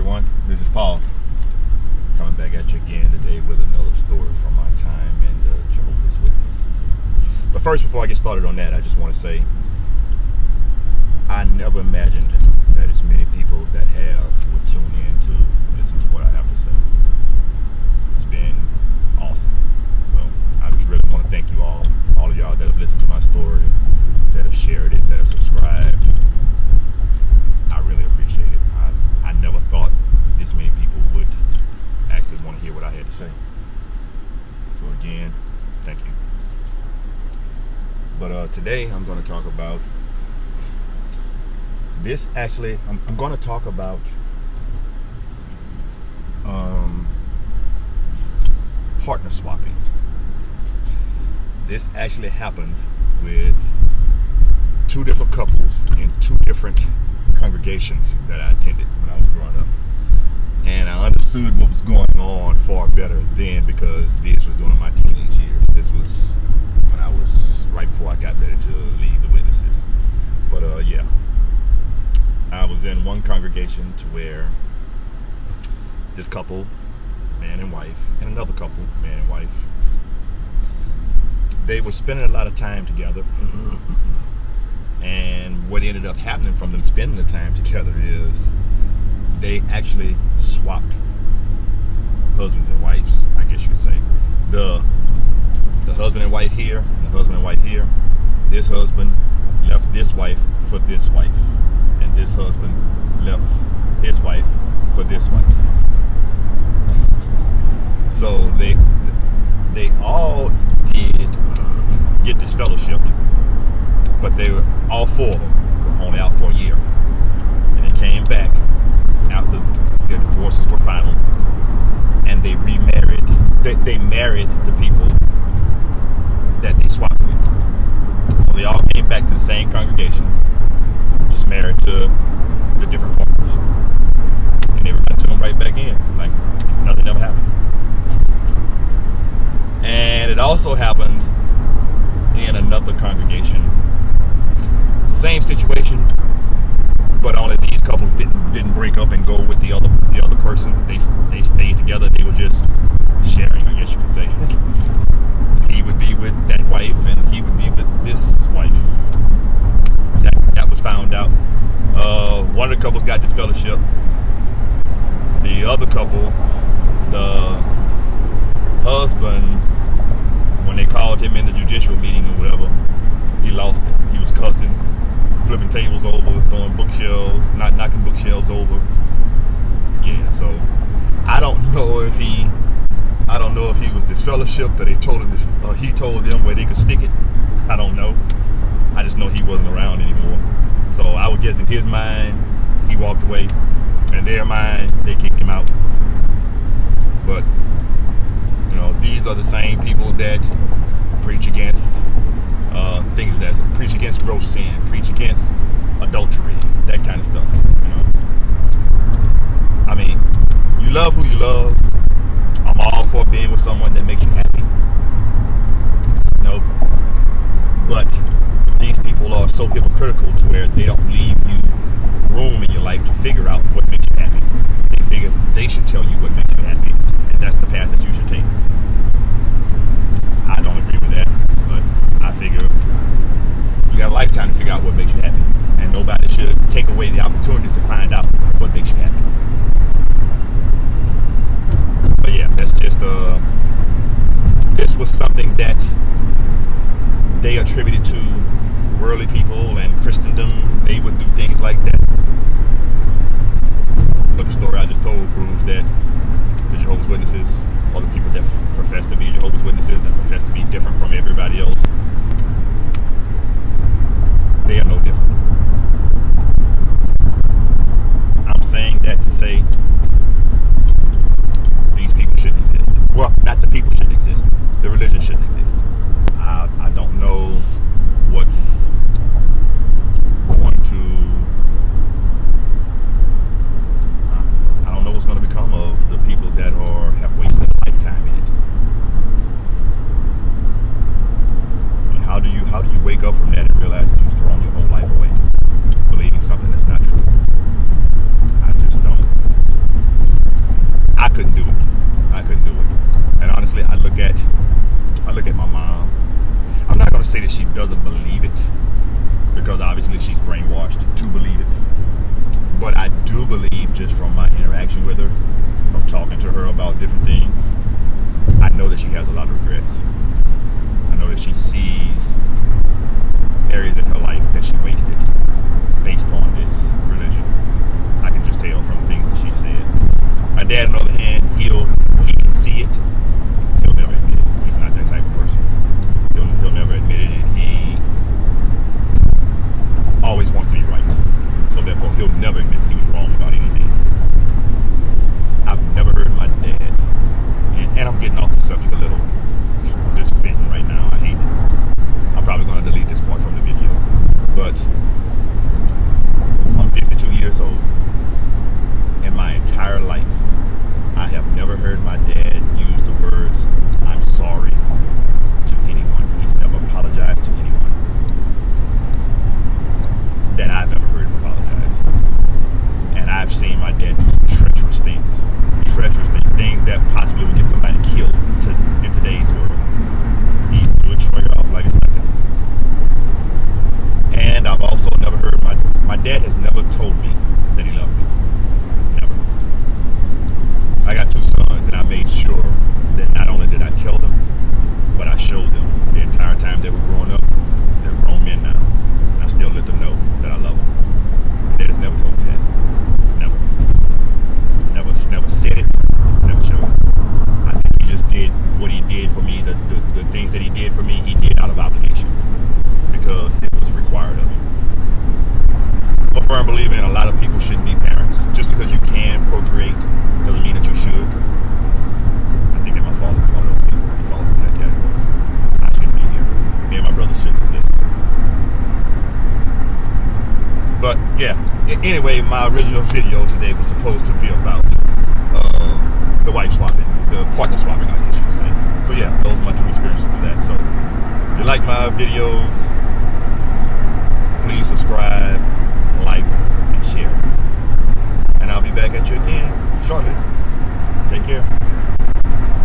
everyone. This is Paul, coming back at you again today with another story from my time in the Jehovah's Witnesses. But first, before I get started on that, I just want to say I never imagined that as many people that would tune in to listen to what I have to say. It's been awesome. So I just really want to thank you all of y'all that have listened to my story, that have shared it, that have subscribed. I really appreciate it. I never thought this many people would actually want to hear what I had to say. So again, thank you. But today I'm going to talk about this. Actually, I'm going to talk about partner swapping. This actually happened with two different couples in two different congregations that I attended when I was growing up. And I understood what was going on far better then, because this was during my teenage years. This was when I was right before I got ready to leave the witnesses. But yeah, I was in one congregation to where this couple, man and wife, and another couple, man and wife, they were spending a lot of time together. And what ended up happening from them spending the time together is they actually swapped husbands and wives, I guess you could say. The husband and wife here and the husband and wife here. This husband left this wife for this wife, and this husband left his wife for this wife. So they all did get this fellowship, but they were, all four of them were only out for a year. And they came back after their divorces were final, and they remarried. They married the people that they swapped with. So they all came back to the same congregation, just married to the different partners. And they returned to them right back in, like nothing ever happened. And it also happened in another congregation. Same situation, but only these couples didn't break up and go with the other person. They stayed together. They were just sharing, I guess you could say. He would be with that wife, and he would be with this wife. That was found out. One of the couples got this fellowship. The other couple, the husband, when they called him in the judicial meeting or whatever, he lost it. He was cussing, flipping tables over, throwing bookshelves, knocking bookshelves over. Yeah, so I don't know if he was disfellowshipped, that he told them where they could stick it. I don't know. I just know he wasn't around anymore. So I would guess in his mind, he walked away. In their mind, they kicked him out. But these are the same people that preach against things that preach against gross sin, preach against adultery, that kind of stuff. I mean, you love who you love. I'm all for being with someone that makes you happy. But these people are so hypocritical to where they don't leave you room in your life to figure out what makes you happy. They figure they should tell you what makes you happy, and that's the path that you should take. I don't agree with that, but I figure you got a lifetime to figure out what makes you happy, and nobody should take away the opportunities to find out what makes you happy. But yeah, that's just this was something that they attributed to worldly people and Christendom. They would do things like that. But the story I just told proves that the Jehovah's Witnesses, or the people that profess to be Jehovah's Witnesses and profess to be different from everybody else, they are no different. I'm saying that to say these people shouldn't exist. Well, not the people shouldn't exist. The religion shouldn't exist. I don't know what's going to I don't know what's going to become of the people that have wasted a lifetime in it. But yeah, anyway, my original video today was supposed to be about the wife swapping, the partner swapping, I guess you could say. So yeah, those are my 2 experiences of that. So if you like my videos, please subscribe, like, and share. And I'll be back at you again shortly. Take care.